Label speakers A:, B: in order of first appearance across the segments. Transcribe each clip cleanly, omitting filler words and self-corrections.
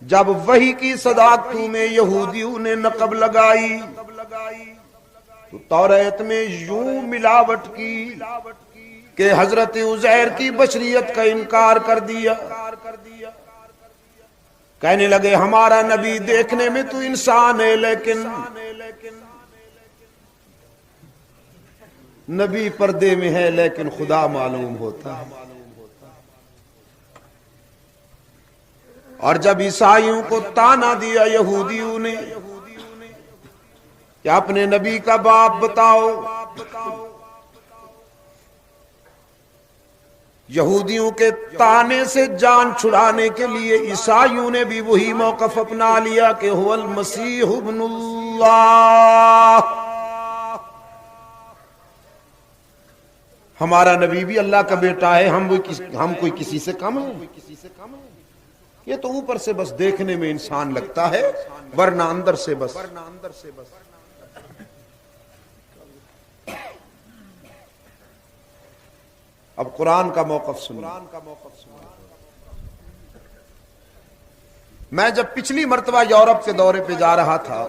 A: جب وحی کی صداقتوں میں یہودیوں نے نقب لگائی تو توریت میں یوں ملاوٹ کی کہ حضرت عزیر کی بشریت کا انکار کر دیا. کہنے لگے ہمارا نبی دیکھنے میں تو انسان ہے لیکن نبی پردے میں ہے لیکن خدا معلوم ہوتا ہے. اور جب عیسائیوں کو تانا دیا یہودیوں نے کہ اپنے نبی کا باپ بتاؤ، یہودیوں کے تانے سے جان چھڑانے کے لیے عیسائیوں نے بھی وہی موقف اپنا لیا کہ هو المسیح ابن اللہ، ہمارا نبی بھی اللہ کا بیٹا ہے، ہم کوئی کسی سے کم ہیں. یہ تو اوپر سے بس دیکھنے میں انسان لگتا ہے ورنہ اندر سے بس. اب قرآن کا موقف سنو. میں جب پچھلی مرتبہ یورپ کے دورے پہ جا رہا تھا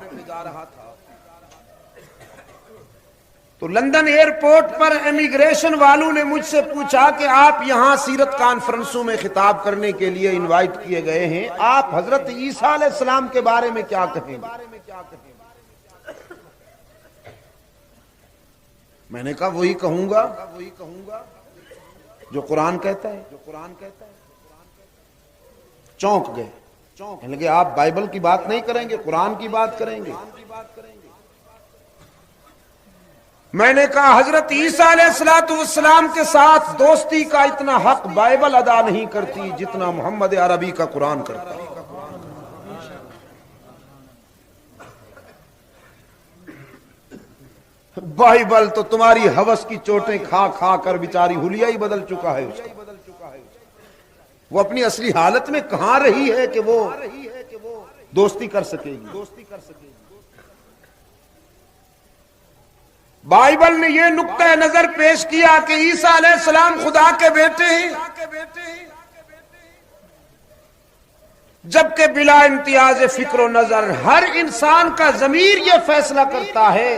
A: تو لندن ایئرپورٹ پر امیگریشن والوں نے مجھ سے پوچھا کہ آپ یہاں سیرت کانفرنسوں میں خطاب کرنے کے لیے انوائٹ کیے گئے ہیں، آپ حضرت عیسیٰ علیہ السلام کے بارے میں کیا کہیں گے؟ میں نے کہا وہی کہوں گا جو قرآن کہتا ہے. چونک گئے، کہنے لگے آپ بائبل کی بات نہیں کریں گے، قرآن کی بات کریں گے. میں نے کہا حضرت عیسیٰ علیہ السلام کے ساتھ دوستی کا اتنا حق بائبل ادا نہیں کرتی جتنا محمد عربی کا قرآن کرتا ہے. بائبل تو تمہاری ہوس کی چوٹیں کھا کھا کر بیچاری حلیہ ہی بدل چکا ہے اس کا. وہ اپنی اصلی حالت میں کہاں رہی ہے کہ وہ دوستی کر سکے گی. بائبل نے یہ نقطہ نظر پیش کیا کہ عیسیٰ علیہ السلام خدا کے بیٹے ہیں، جبکہ بلا امتیاز فکر و نظر ہر انسان کا ضمیر یہ فیصلہ کرتا ہے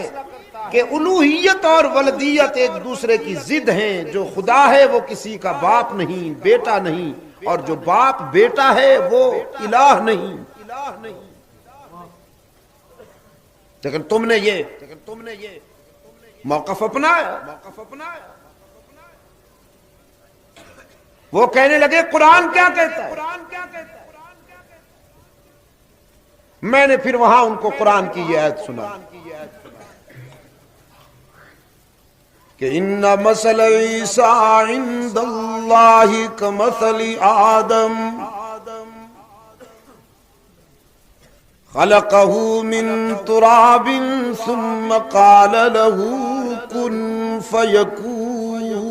A: کہ الوہیت اور ولدیت ایک دوسرے کی ضد ہیں. جو خدا ہے وہ کسی کا باپ نہیں، بیٹا نہیں، اور جو باپ بیٹا ہے وہ الہ نہیں. لیکن تم نے یہ موقف اپنایا. وہ کہنے لگے قرآن کیا کہتا ہے. میں نے پھر وہاں ان کو قرآن کی یہ آیت سنا کہ ان مثل عیسیٰ عند اللہ کمثل آدم خلقه من تراب ثم قال له كن فيكون.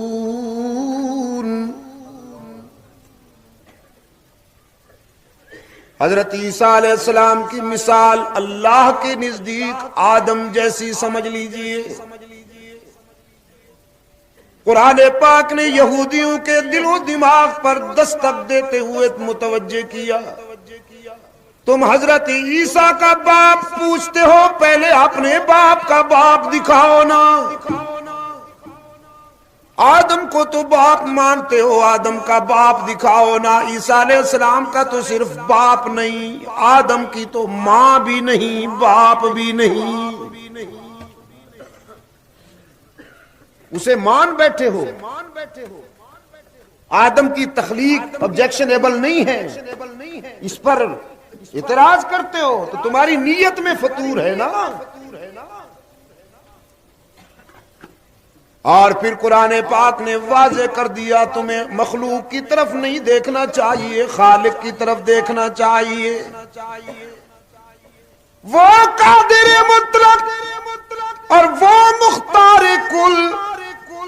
A: حضرت عیسیٰ علیہ السلام کی مثال اللہ کے نزدیک آدم جیسی سمجھ لیجئے. قرآن پاک نے یہودیوں کے دل و دماغ پر دستک دیتے ہوئے متوجہ کیا تم حضرت عیسیٰ کا باپ پوچھتے ہو، پہلے اپنے باپ کا باپ دکھاؤ نا. آدم کو تو باپ مانتے ہو، آدم کا باپ دکھاؤ نا. عیسیٰ علیہ السلام کا تو صرف باپ نہیں، آدم کی تو ماں بھی نہیں، باپ بھی نہیں. اسے مان بیٹھے ہو. آدم کی تخلیق آبجیکشنیبل نہیں ہے، اس پر اعتراض کرتے ہو تو تمہاری نیت میں فطور ہے نا. اور پھر قرآن پاک نے واضح کر دیا تمہیں مخلوق کی طرف نہیں دیکھنا چاہیے، خالق کی طرف دیکھنا چاہیے. وہ قادر مطلق اور وہ مختار کل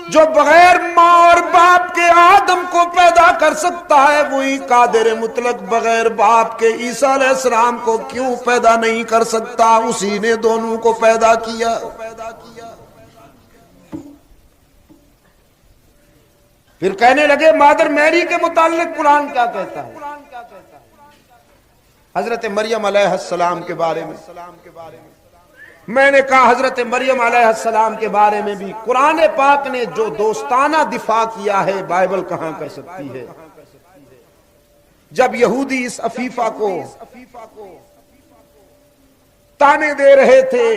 A: جو بغیر ماں اور باپ کے آدم کو پیدا کر سکتا ہے، وہی قادر مطلق بغیر باپ کے عیسیٰ علیہ السلام کو کیوں پیدا نہیں کر سکتا؟ اسی نے دونوں کو پیدا کیا. پھر کہنے لگے مادر میری کے متعلق قرآن کیا کہتا ہے؟ حضرت مریم علیہ السلام کے بارے میں نے کہا حضرت مریم علیہ السلام کے بارے میں بھی قرآن پاک نے جو دوستانہ دفاع کیا ہے بائبل کہاں کر سکتی ہے. جب یہودی اس عفیفہ کو تانے دے رہے تھے،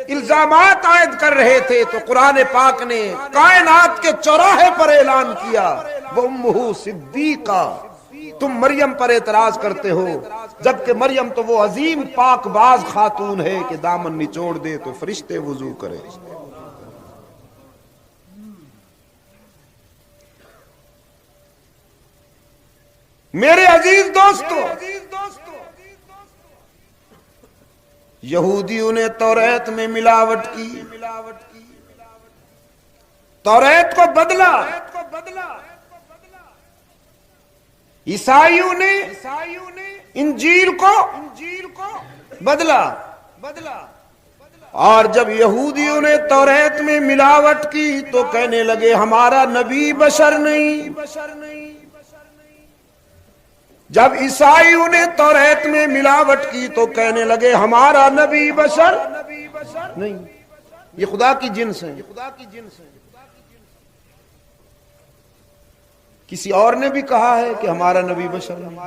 A: الزامات عائد کر رہے تھے، تو قرآن پاک نے کائنات کے چوراہے پر اعلان کیا وَأُمُّهُ صِدِّيقَةٌ، تم مریم پر اعتراض کرتے ہو، جبکہ مریم تو وہ عظیم پاک باز خاتون ہے کہ دامن نچوڑ دے تو فرشتے وضو کرے. میرے عزیز دوستو، یہودیوں نے توریت میں ملاوٹ کی، توریت کو بدلا. عیسائیوں نے انجیل کو بدلا. اور جب یہودیوں نے توریت میں ملاوٹ کی تو کہنے لگے ہمارا نبی بشر نہیں. جب عیسائیوں نے توریت میں ملاوٹ کی تو کہنے لگے ہمارا نبی بشر نہیں. یہ خدا کی جنس ہے. کسی اور نے بھی کہا ہے کہ ہمارا نبی بشر نہیں.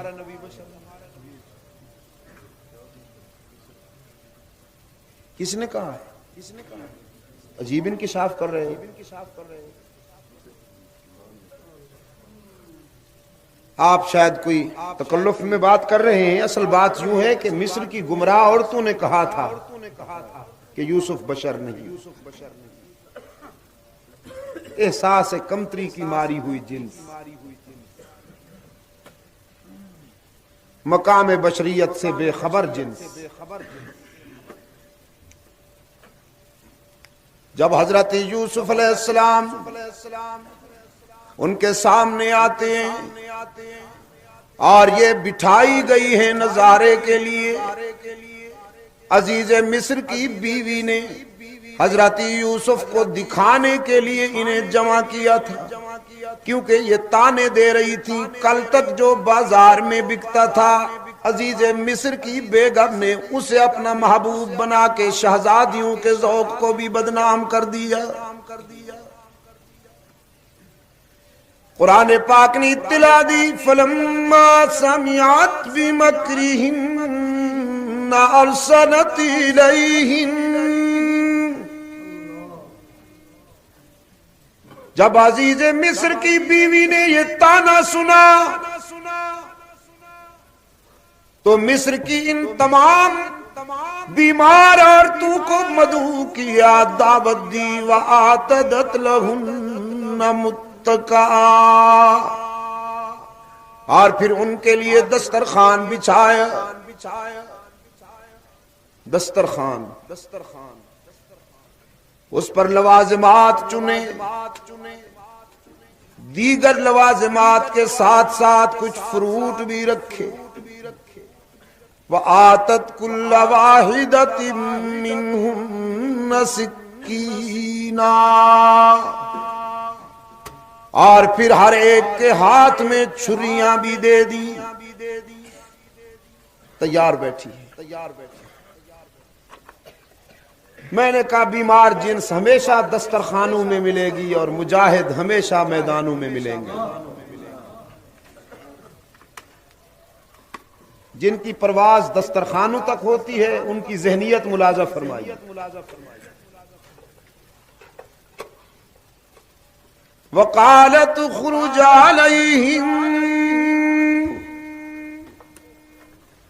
A: کس نے کہا؟ عجیب انکشاف کر رہے ہیں. آپ شاید کوئی تکلف میں بات کر رہے ہیں. اصل بات یوں ہے کہ مصر کی گمراہ عورتوں نے کہا تھا کہ یوسف بشر نہیں. احساس کمتری کی ماری ہوئی جنس، مقام بشریت سے بے خبر جنس. جب حضرت یوسف علیہ السلام ان کے سامنے آتے ہیں اور یہ بٹھائی گئی ہیں نظارے کے لیے، عزیز مصر کی بیوی نے حضرت یوسف کو دکھانے کے لیے انہیں جمع کیا تھا، کیونکہ یہ تانے دے رہی تھی کل تک جو بازار میں بکتا تھا عزیز مصر کی بیگم نے اسے اپنا محبوب بنا کے شہزادیوں کے ذوق کو بھی بدنام کر دیا. قرآن پاک نے اطلاع دی فلما سمعت بمکرہن ارسلت الیہن، جب عزیز مصر کی بیوی نے یہ تانا سنا تو مصر کی ان تمام بیمار عورتوں کو مدعو کیا، دعوت دی وآتدت لہن متکئا، اور پھر ان کے لیے دسترخوان بچھایا. دسترخوان اس پر لوازمات چنے، دیگر لوازمات کے ساتھ ساتھ کچھ فروٹ بھی رکھے. وآتت كل واحدة منهن سکینا، اور پھر ہر ایک کے ہاتھ میں چھریاں بھی دے دی. تیار بیٹھی. میں نے کہا بیمار جنس ہمیشہ دسترخوانوں میں ملے گی اور مجاہد ہمیشہ میدانوں میں ملیں گے. جن کی پرواز دسترخوانوں تک ہوتی ہے ان کی ذہنیت ملاحظہ فرمائیے. وقالت اخرج علیہم،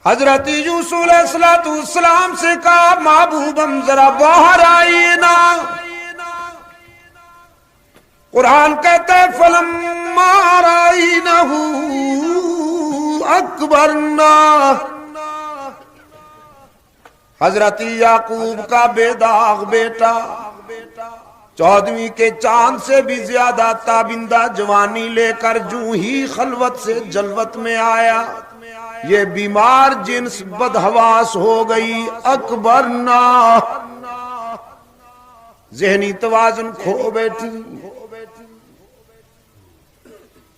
A: حضرت یوسف علیہ السلام سے کہا محبوبم ذرا باہر آئیے نا. قرآن کہتا ہے فلما رأینہ اکبرنا، حضرت یعقوب کا بے داغ بیٹا 14ویں کے چاند سے بھی زیادہ تابندہ جوانی لے کر جو ہی خلوت سے جلوت میں آیا، یہ بیمار جنس بدحواس ہو گئی. اکبرنا، ذہنی توازن کھو بیٹھی.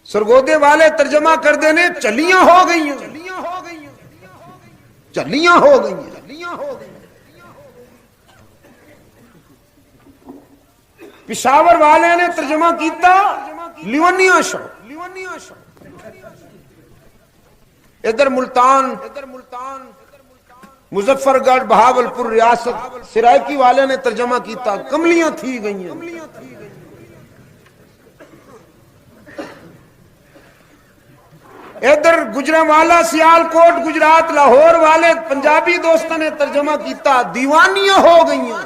A: سرگودے والے ترجمہ کر دینے چلیاں ہو گئی. چلیاں ہو گئی ہیں. پشاور والے نے ترجمہ کیتا لیونیاں شو. ادھر ملتان مظفر گڑھ بہاولپور ریاست سرائکی والے نے ترجمہ کیتا کملیاں تھی گئی ہیں. ادھر گجرانوالا سیالکوٹ گجرات لاہور والے پنجابی دوستوں نے ترجمہ کیتا دیوانیاں ہو گئی ہیں.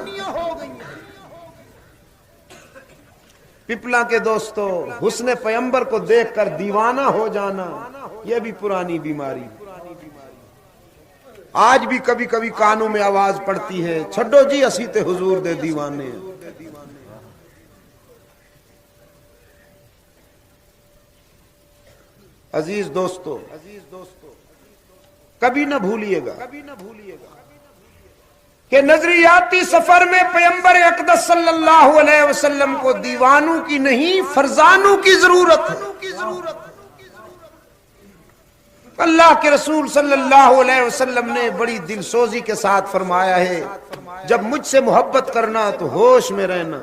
A: پپلا کے دوستو حسن پیغمبر کو دیکھ کر دیوانہ ہو جانا یہ بھی پرانی بیماری. آج بھی کبھی کبھی کانوں میں آواز پڑتی ہے چھڈو جی اسی تے حضور دے دیوانے. عزیز دوستو کبھی نہ بھولیے گا کہ نظریاتی سفر میں پیغمبر اقدس صلی اللہ علیہ وسلم کو دیوانوں کی نہیں فرزانوں کی ضرورت ہے. اللہ کے رسول صلی اللہ علیہ وسلم نے بڑی دل سوزی کے ساتھ فرمایا ہے جب مجھ سے محبت کرنا تو ہوش میں رہنا.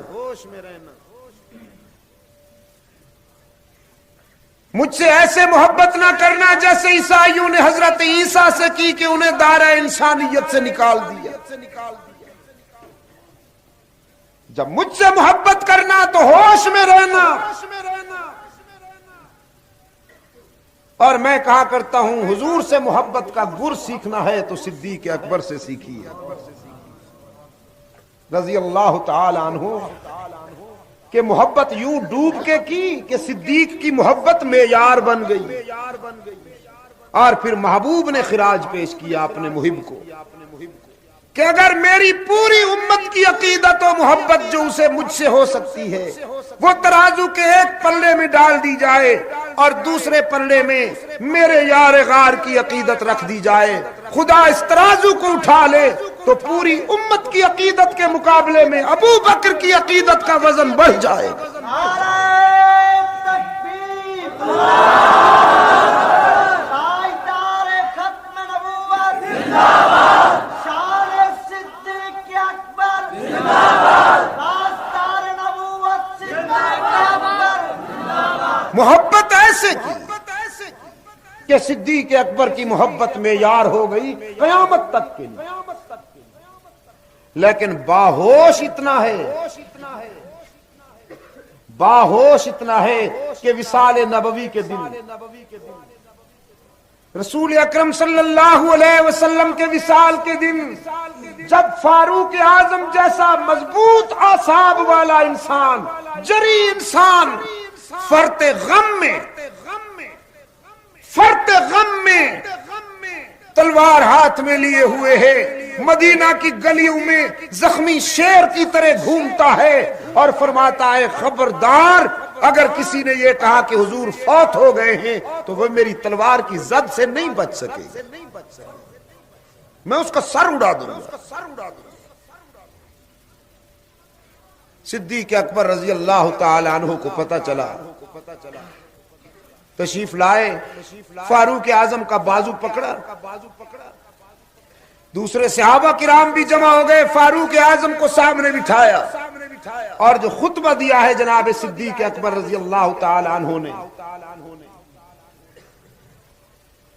A: مجھ سے ایسے محبت نہ کرنا جیسے عیسائیوں نے حضرت عیسیٰ سے کی کہ انہیں دائرہ انسانیت سے نکال دیا. جب مجھ سے محبت کرنا تو ہوش میں رہنا. اور میں کہا کرتا ہوں حضور سے محبت کا گر سیکھنا ہے تو صدیق اکبر سے سیکھیے رضی اللہ تعالی عنہ. کہ محبت یوں ڈوب کے کی کہ صدیق کی محبت معیار بن گئی. اور پھر محبوب نے خراج پیش کیا اپنے محب کو کہ اگر میری پوری امت کی عقیدت و محبت جو اسے مجھ سے ہو سکتی ہے وہ ترازو کے ایک پلڑے میں ڈال دی جائے اور دوسرے پلڑے میں میرے یار غار کی عقیدت رکھ دی جائے, خدا اس ترازو کو اٹھا لے تو پوری امت کی عقیدت کے مقابلے میں ابو بکر کی عقیدت کا وزن بڑھ جائے گا. محبت ایسے کی کہ صدیق اکبر کی محبت معیار ہو گئی قیامت تک کے لیے. لیکن باہوش اتنا ہے کہ وصال نبوی کے دن رسول اکرم صلی اللہ علیہ وسلم کے وصال کے دن جب فاروق اعظم جیسا مضبوط اعصاب والا انسان, جری انسان, فرط غم میں تلوار ہاتھ میں لیے ہوئے ہے مدینہ کی گلیوں میں زخمی شیر کی طرح گھومتا ہے اور فرماتا ہے خبردار اگر کسی نے یہ کہا کہ حضور فوت ہو گئے ہیں تو وہ میری تلوار کی زد سے نہیں بچ سکے, میں اس کا سر اڑا دوں گا. صدیق اکبر رضی اللہ تعالی عنہ کو پتہ چلا, تشریف لائے, فاروق اعظم کا بازو پکڑا, دوسرے صحابہ کرام بھی جمع ہو گئے, فاروق اعظم کو سامنے بٹھایا اور جو خطبہ دیا ہے جناب صدیق اکبر رضی اللہ تعالی عنہ نے,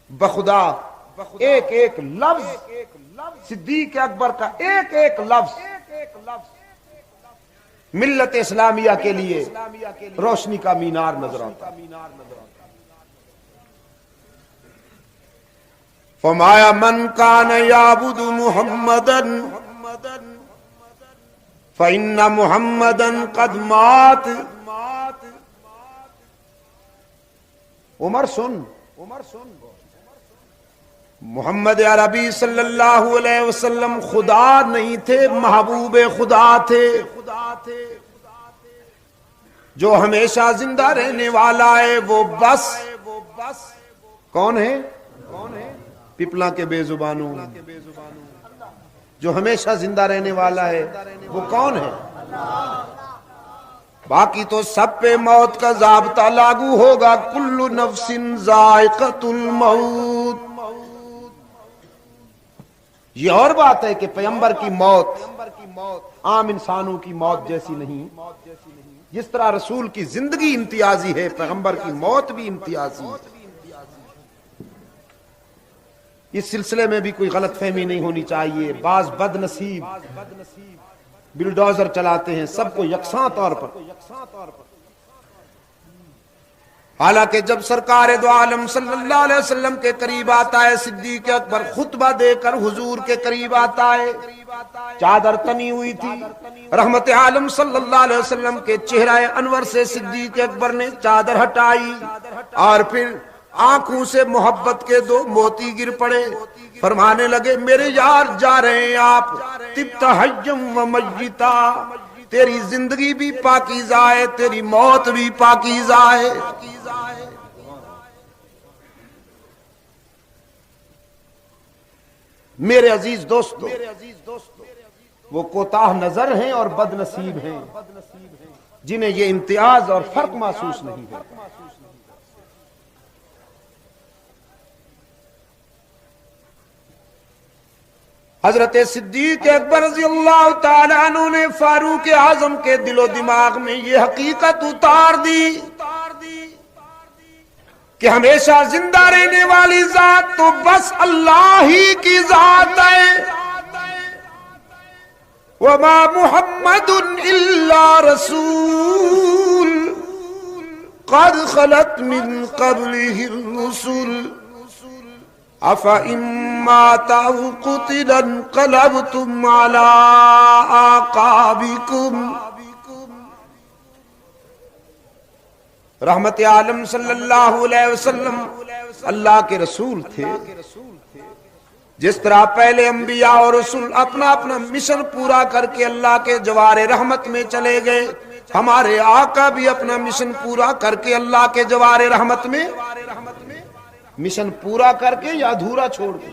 A: بخدا ایک ایک لفظ صدیق اکبر کا ایک ایک لفظ ملت اسلامیہ کے لیے روشنی کا مینار نظر آتا. فرمایا من کان یعبد محمدا فإن محمدا قد مات. عمر سن, محمد عربی صلی اللہ علیہ وسلم خدا نہیں تھے, محبوب خدا تھے جو ہمیشہ زندہ رہنے والا ہے. وہ بس کون ہے؟ پپلا کے بے زبانوں, جو ہمیشہ زندہ رہنے والا ہے وہ کون ہے؟ باقی تو سب پہ موت کا ضابطہ لاگو ہوگا. کل نفس ذائقۃ الموت, یہ اور بات ہے کہ پیغمبر کی موت عام انسانوں کی موت جیسی نہیں، جس طرح رسول کی زندگی امتیازی ہے پیغمبر کی موت بھی امتیازی ہے۔ اس سلسلے میں بھی کوئی غلط فہمی نہیں ہونی چاہیے۔ بعض بد نصیب بلڈوزر چلاتے ہیں سب کو یکساں طور پر، حالانکہ جب سرکار دو عالم صلی اللہ علیہ وسلم کے قریب آتا ہے صدیق اکبر خطبہ دے کر حضور کے قریب آتا ہے، چادر تنی ہوئی تھی، رحمت عالم صلی اللہ علیہ وسلم کے چہرہ انور سے صدیق اکبر نے چادر ہٹائی اور پھر آنکھوں سے محبت کے دو موتی گر پڑے، فرمانے لگے میرے یار جا رہے ہیں آپ، طبت حیم و میتا، تیری زندگی بھی پاکیزہ ہے، تیری موت بھی پاکیزہ ہے۔ میرے عزیز دوستو، وہ کوتاہ نظر ہیں اور بد نصیب ہیں جنہیں یہ امتیاز اور فرق محسوس نہیں ہے۔ حضرت صدیق اکبر رضی اللہ تعالیٰ عنہ نے فاروق اعظم کے دل و دماغ میں یہ حقیقت اتار دی کہ ہمیشہ زندہ رہنے والی ذات تو بس اللہ ہی کی ذات ہے۔ وما محمد الا رسول قد خلت من قبله الرسل افإن مات أو قتل انقلبتم على أعقابكم۔ رحمت عالم صلی اللہ علیہ وسلم اللہ کے رسول تھے، جس طرح پہلے انبیاء اور رسول اپنا اپنا مشن پورا کر کے اللہ کے جوار رحمت میں چلے گئے، ہمارے آقا بھی اپنا مشن پورا کر کے اللہ کے جوار رحمت میں، مشن پورا کر کے یا ادھورا چھوڑ کے،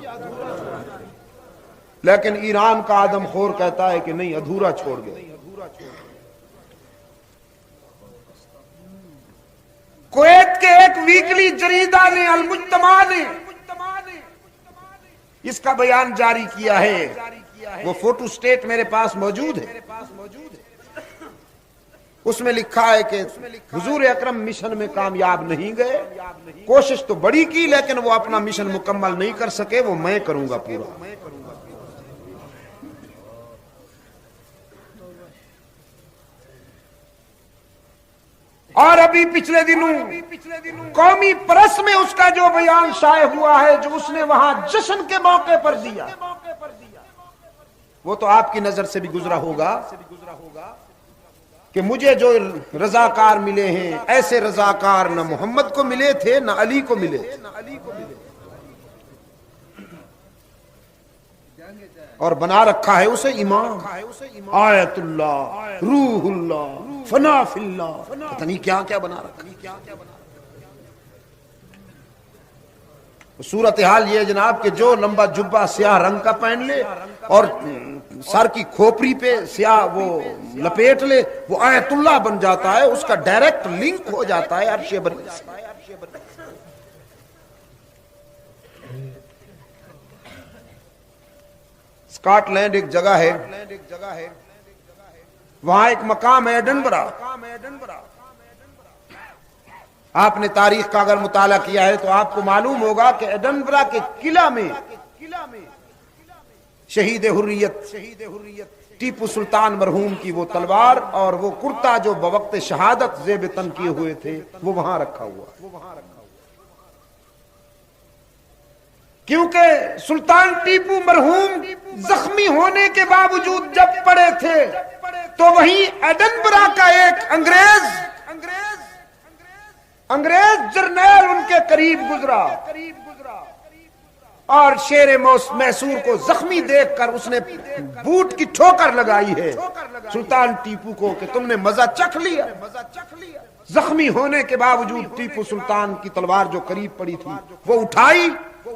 A: لیکن ایران کا آدم خور کہتا ہے کہ نہیں، ادھورا چھوڑ گئے۔ کویت کے ایک ویکلی جریدہ نے المجتمع نے اس کا بیان جاری کیا ہے، وہ فوٹو سٹیٹ میرے پاس موجود ہے، اس میں لکھا ہے کہ حضور اکرم مشن میں کامیاب نہیں گئے، کوشش تو بڑی کی لیکن وہ اپنا مشن مکمل نہیں کر سکے، وہ میں کروں گا پورا۔ اور ابھی پچھلے دنوں قومی پریس میں اس کا جو بیان شائع ہوا ہے، جو اس نے وہاں جشن کے موقع پر دیا، وہ تو آپ کی نظر سے بھی گزرا ہوگا کہ مجھے جو رضاکار ملے ہیں ایسے رضاکار نہ محمد کو ملے تھے نہ علی کو ملے تھے، اور بنا رکھا ہے اسے امام، آیت اللہ، روح اللہ، فنا فی اللہ، پتہ نہیں کیا کیا بنا رکھا ہے۔ صورتحال یہ ہے جناب کہ جو لمبا جبہ سیاہ رنگ کا پہن لے اور سر کی کھوپڑی پہ سیاہ وہ لپیٹ لے، وہ آیت اللہ بن جاتا ہے، اس کا ڈائریکٹ لنک ہو جاتا ہے عرش بری سے۔ اسکاٹ لینڈ ایک جگہ ہے، وہاں ایک مقام ہے ایڈنبرا۔ آپ نے تاریخ کا اگر مطالعہ کیا ہے تو آپ کو معلوم ہوگا کہ ایڈنبرا کے قلعہ میں شہید حریت ٹیپو سلطان مرحوم کی وہ تلوار اور وہ کرتا جو بوقت شہادت زیب تن کیے ہوئے تھے وہ وہاں رکھا ہوا، کیونکہ سلطان ٹیپو مرحوم زخمی ہونے کے باوجود جب پڑے تھے تو وہیں ایڈنبرا کا ایک انگریز جرنیل ان کے قریب گزرا اور شیر میسور کو زخمی دیکھ کر اس نے بوٹ کی ٹھوکر لگائی ہے سلطان ٹیپو کو کہ تم نے مزہ چکھ لیا۔ زخمی ہونے کے باوجود ٹیپو سلطان کی تلوار جو قریب پڑی تھی وہ اٹھائی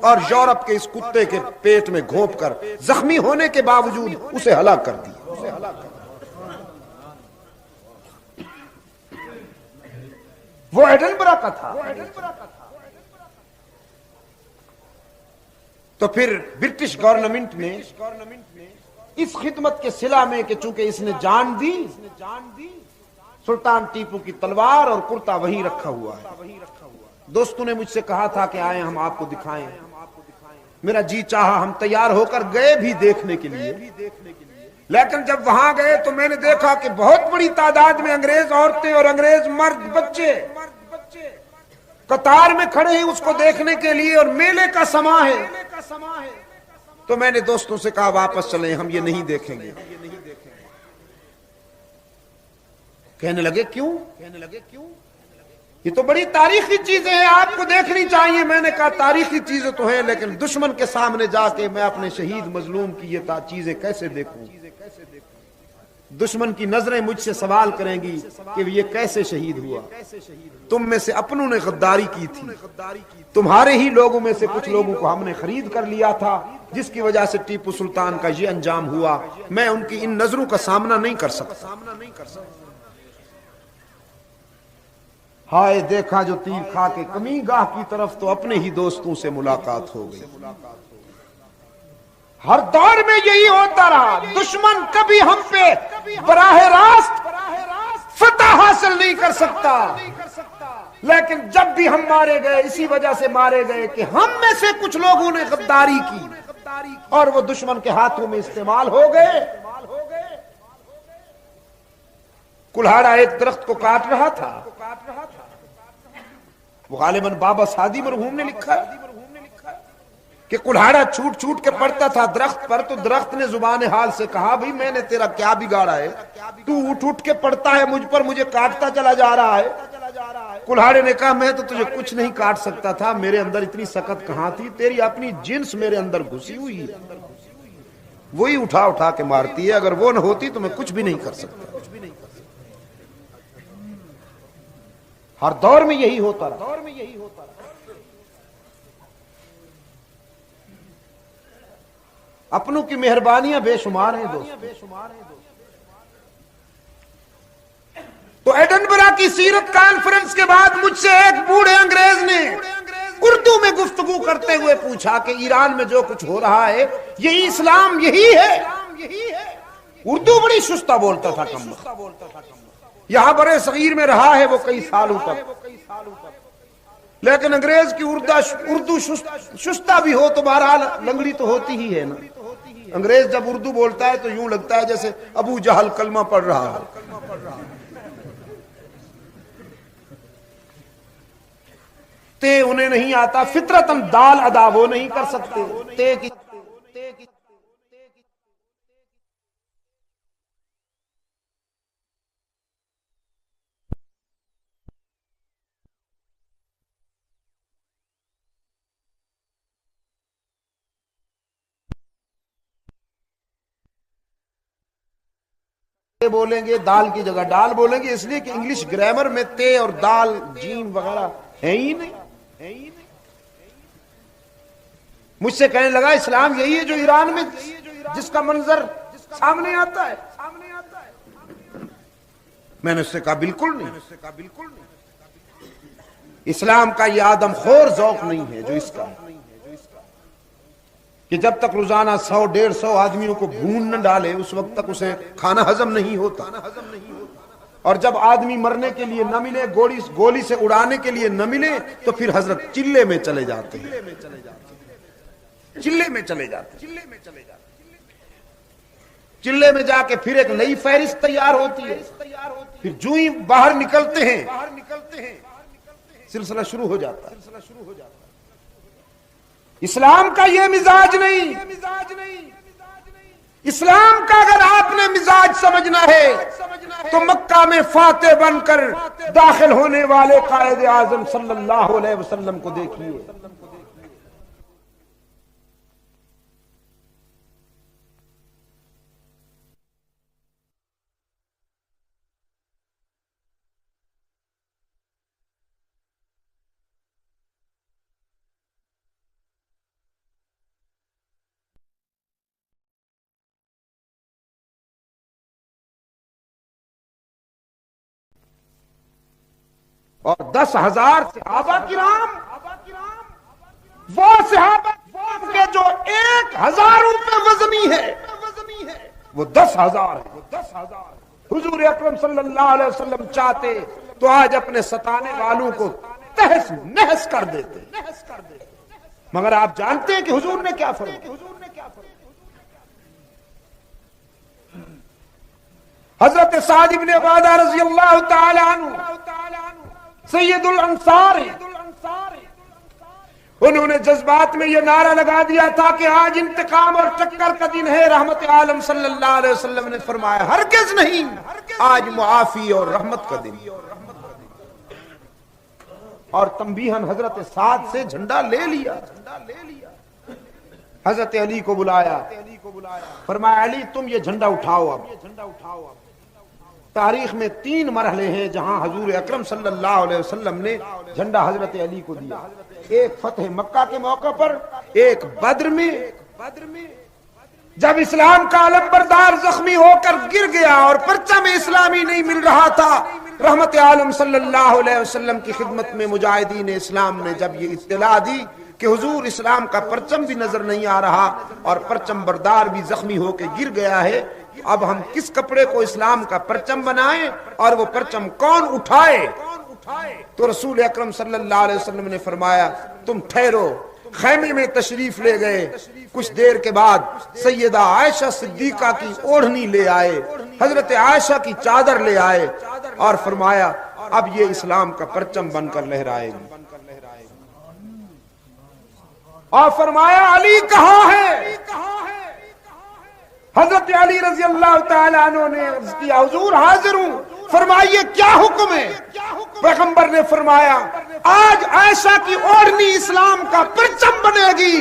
A: اور یورپ کے اس کتے کے پیٹ میں گھونپ کر زخمی ہونے کے باوجود اسے ہلاک کر دیا۔ وہ ایڈنبرا کا تھا۔ تو پھر برٹش گورنمنٹ نے اس خدمت کے صلہ میں کہ چونکہ اس نے جان دی، سلطان ٹیپو کی تلوار اور کرتا وہیں رکھا ہوا ہے۔ دوستوں نے مجھ سے کہا تھا کہ آئیں ہم آپ کو دکھائیں، میرا جی چاہا، ہم تیار ہو کر گئے بھی دیکھنے کے لیے، لیکن جب وہاں گئے تو میں نے دیکھا کہ بہت بڑی تعداد میں انگریز عورتیں اور انگریز مرد بچے قطار میں کھڑے ہیں اس کو دیکھنے کے لیے، اور میلے کا سما ہے۔ تو میں نے دوستوں سے کہا واپس چلیں، ہم یہ نہیں دیکھیں گے۔ کہنے لگے کیوں؟ یہ تو بڑی تاریخی چیزیں ہیں، آپ کو دیکھنی چاہیے۔ میں نے کہا تاریخی چیزیں تو ہیں، لیکن دشمن کے سامنے جا کے میں اپنے شہید مظلوم کی یہ چیزیں کیسے دیکھوں؟ دشمن کی نظریں مجھ سے سوال کریں گی کہ یہ کیسے شہید ہوا؟ تم میں سے اپنوں نے غداری کی تھی، تمہارے ہی لوگوں میں سے کچھ لوگوں کو ہم نے خرید کر لیا تھا، جس کی وجہ سے ٹیپو سلطان کا یہ انجام ہوا۔ میں ان کی ان نظروں کا سامنا نہیں کر سکتا۔ ہائے دیکھا جو تیر کھا کے کمی گاہ کی طرف، تو اپنے ہی دوستوں سے ملاقات ہو گئی۔ ہر دور میں یہی ہوتا رہا، دشمن کبھی ہم پہ براہ راست فتح حاصل نہیں کر سکتا، لیکن جب بھی ہم مارے گئے اسی وجہ سے مارے گئے کہ ہم میں سے کچھ لوگوں نے غداری کی اور وہ دشمن کے ہاتھوں میں استعمال ہو گئے۔ کلہاڑا ایک درخت کو کاٹ رہا تھا، وہ غالباً بابا سعدی مرحوم نے لکھا ہے کہ کلہاڑا چھوٹ چھوٹ کے پڑتا تھا درخت پر، تو درخت نے زبان حال سے کہا بھئی میں نے تیرا کیا بگاڑا ہے، تو اٹھ اٹھ کے پڑتا ہے مجھ پر، مجھے کاٹتا چلا جا رہا ہے۔ کلہاڑے نے کہا میں تو تجھے کچھ نہیں کاٹ سکتا تھا، میرے اندر اتنی سخت کہاں تھی، تیری اپنی جنس میرے اندر گھسی ہوئی ہے، وہی اٹھا اٹھا کے مارتی ہے، اگر وہ نہ ہوتی تو میں کچھ بھی نہیں کر سکتا۔ ہر دور میں یہی ہوتا رہا۔ اپنوں کی مہربانیاں بے شمار ہیں دوست۔ تو ایڈنبرا کی سیرت کانفرنس کے بعد مجھ سے ایک بوڑھے انگریز نے اردو میں گفتگو کرتے ہوئے پوچھا کہ ایران میں جو کچھ ہو رہا ہے یہی اسلام یہی ہے؟ اردو بڑی شستہ بولتا تھا، کم یہاں برے صغیر میں رہا ہے وہ کئی سالوں تک، لیکن انگریز کی اردو شستہ بھی ہو تو بہرحال لنگڑی تو ہوتی ہی ہے نا۔ انگریز جب اردو بولتا ہے تو یوں لگتا ہے جیسے ابو جہل کلمہ پڑھ رہا ہے۔ تے انہیں نہیں آتا، فطرتاً دال ادا وہ نہیں کر سکتے، تے کی بولیں گے، دال کی جگہ ڈال بولیں گے، اس لیے کہ انگلش گرامر میں تے اور دال جیم وغیرہ ہے ہی نہیں۔ مجھ سے کہنے لگا اسلام یہی ہے جو ایران میں جس کا منظر سامنے آتا ہے؟ میں نے اس سے کہا بالکل نہیں، اسلام کا یہ آدم خور ذوق نہیں ہے جو اس کا ہے، کہ جب تک روزانہ 100-150 آدمیوں کو بھون نہ ڈالے اس وقت تک اسے کھانا ہضم نہیں ہوتا، اور جب آدمی مرنے کے لیے نہ ملے، گولی سے اڑانے کے لیے نہ ملے، تو پھر حضرت چلے میں چلے جاتے ہیں، چلے میں جا کے پھر ایک نئی فہرست تیار ہوتی ہے، پھر جو ہی باہر نکلتے ہیں سلسلہ شروع ہو جاتا ہے۔ اسلام کا یہ مزاج نہیں، اسلام کا اگر آپ نے مزاج سمجھنا ہے تو مکہ میں فاتح بن کر داخل ہونے والے قائد اعظم صلی اللہ علیہ وسلم کو دیکھیے۔ اور 10,000 صحابہ کرام وہ صحابہ کے جو 1000 روپے وزنی ہے وہ 10,000 ہے. حضور اکرم صلی اللہ علیہ وسلم چاہتے تو آج اپنے ستانے والوں کو تہس نہس کر دیتے، مگر آپ جانتے ہیں کہ حضور نے کیا فرمایا. حضرت سعد بن عبادہ رضی اللہ تعالی عنہ سید الانصار، انہوں نے جذبات میں یہ نعرہ لگا دیا تھا کہ آج انتقام اور ٹکر کا دن ہے. رحمت عالم صلی اللہ علیہ وسلم نے فرمایا ہرگز نہیں، آج معافی اور رحمت کا دن. اور تنبیہاً حضرت سعد سے جھنڈا لے لیا، حضرت علی کو بلایا، فرمایا علی تم یہ جھنڈا اٹھاؤ. اب تاریخ میں 3 مرحلے ہیں جہاں حضور اکرم صلی اللہ علیہ وسلم نے جھنڈا حضرت علی کو دیا. ایک فتح مکہ کے موقع پر، ایک بدر میں جب اسلام کا علم بردار زخمی ہو کر گر گیا اور پرچم اسلامی نہیں مل رہا تھا. رحمت عالم صلی اللہ علیہ وسلم کی خدمت میں مجاہدین اسلام نے جب یہ اطلاع دی کہ حضور اسلام کا پرچم بھی نظر نہیں آ رہا اور پرچم بردار بھی زخمی ہو کے گر گیا ہے، اب ہم کس کپڑے کو اسلام کا پرچم بنائیں اور وہ پرچم کون اٹھائے؟ تو رسول اکرم صلی اللہ علیہ وسلم نے فرمایا تم ٹھہرو. خیمے میں تشریف لے گئے. کچھ دیر کے بعد سیدہ عائشہ صدیقہ کی اوڑھنی لے آئے، حضرت عائشہ کی چادر لے آئے اور فرمایا اب یہ اسلام کا پرچم بن کر لہرائے گی. اور فرمایا علی کہاں ہے؟ حضرت علی رضی اللہ تعالیٰ عنہ نے عرض کیا حضور حاضر ہوں. فرمائیے کیا حکم ہے؟ پیغمبر نے فرمایا آج عائشہ کی اوڑھنی اسلام کا پرچم بنے گی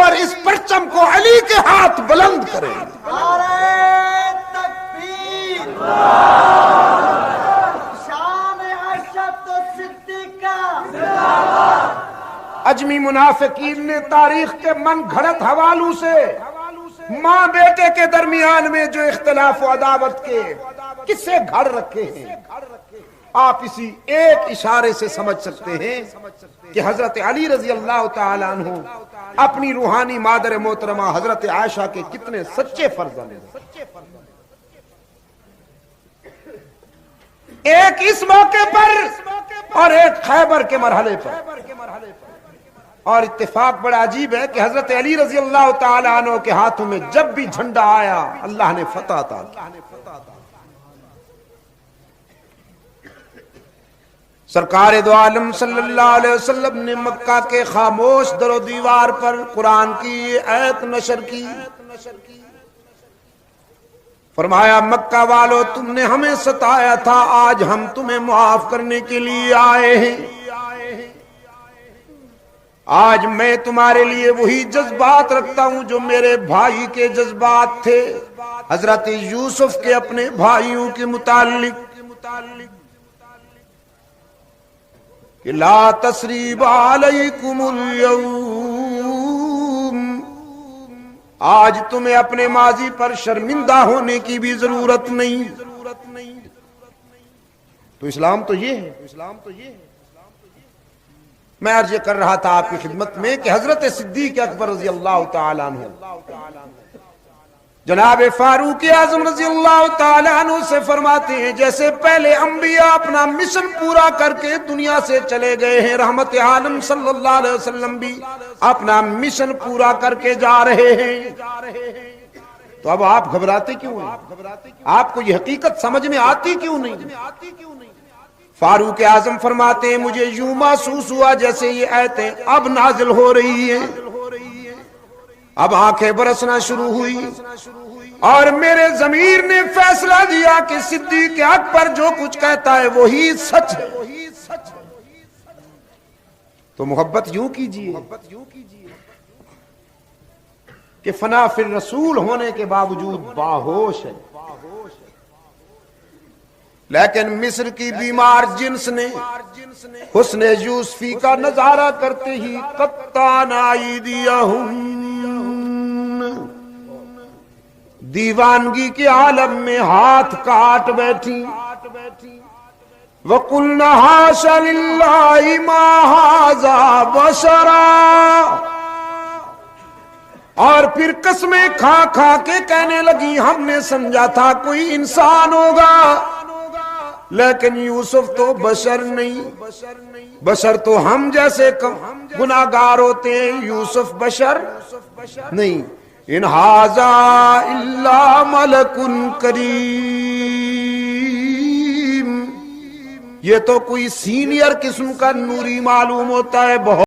A: اور اس پرچم کو علی کے ہاتھ بلند کریں گے.
B: نعرہ تکبیر، شان عائشہ صدیقہ.
A: اجمی منافقین نے تاریخ کے من گھڑت حوالوں سے ماں بیٹے کے درمیان میں جو اختلاف و عداوت کے کسے گھڑ رکھے ہیں، آپ اسی ایک اشارے سے سمجھ سکتے ہیں کہ حضرت علی رضی اللہ تعالیٰ عنہ اپنی روحانی مادر محترمہ حضرت عائشہ کے کتنے سچے فرزند ہیں. ایک اس موقع پر اور ایک خیبر کے مرحلے پر. اور اتفاق بڑا عجیب ہے کہ حضرت علی رضی اللہ تعالی عنہ کے ہاتھوں میں جب بھی جھنڈا آیا اللہ نے فتح عطا کی. سرکار دو عالم صلی اللہ علیہ وسلم نے مکہ کے خاموش در و دیوار پر قرآن کی آیت نشر کی. فرمایا مکہ والو تم نے ہمیں ستایا تھا، آج ہم تمہیں معاف کرنے کے لیے آئے ہیں. آج میں تمہارے لیے وہی جذبات رکھتا ہوں جو میرے بھائی کے جذبات تھے، حضرت یوسف کے اپنے بھائیوں کے متعلق کہ لا تثریب علیکم اليوم، آج تمہیں اپنے ماضی پر شرمندہ ہونے کی بھی ضرورت نہیں. تو اسلام تو یہ ہے. میں عرض کر رہا تھا آپ کی خدمت میں کہ حضرت صدیق اکبر رضی اللہ تعالیٰ عنہ جناب فاروق اعظم رضی اللہ تعالیٰ عنہ سے فرماتے ہیں جیسے پہلے انبیاء اپنا مشن پورا کر کے دنیا سے چلے گئے ہیں، رحمت عالم صلی اللہ علیہ وسلم بھی اپنا مشن پورا کر کے جا رہے ہیں. تو اب آپ گھبراتے کیوں ہیں؟ آپ کو یہ حقیقت سمجھ میں آتی کیوں نہیں؟ فاروق اعظم فرماتے ہیں مجھے یوں محسوس ہوا جیسے یہ آیتیں اب نازل ہو رہی ہیں. اب آنکھیں برسنا شروع ہوئی اور میرے ضمیر نے فیصلہ دیا کہ صدیق اکبر جو کچھ کہتا ہے وہی سچ ہے. تو محبت یوں کیجیے کہ فنا فی الرسول ہونے کے باوجود باہوش ہے. لیکن مصر کی بیمار جنس نے حسن یوسفی کا نظارہ کرتے ہی قطعن ایدیہم، دیوانگی کے عالم میں ہاتھ کاٹ بیٹھی. وَقُلْنَا حَاشَ لِلَّهِ مَا هَذَا بَشَرًا اور پھر قسمیں کھا کھا کے کہنے لگی ہم نے سمجھا تھا کوئی انسان ہوگا، لیکن یوسف تو بشر نہیں، بشر تو ہم جیسے گناہگار ہوتے ہیں، یوسف بشر نہیں۔ ان ھذا الا ملک کریم، یہ تو کوئی سینئر قسم کا نوری معلوم ہوتا ہے، بہت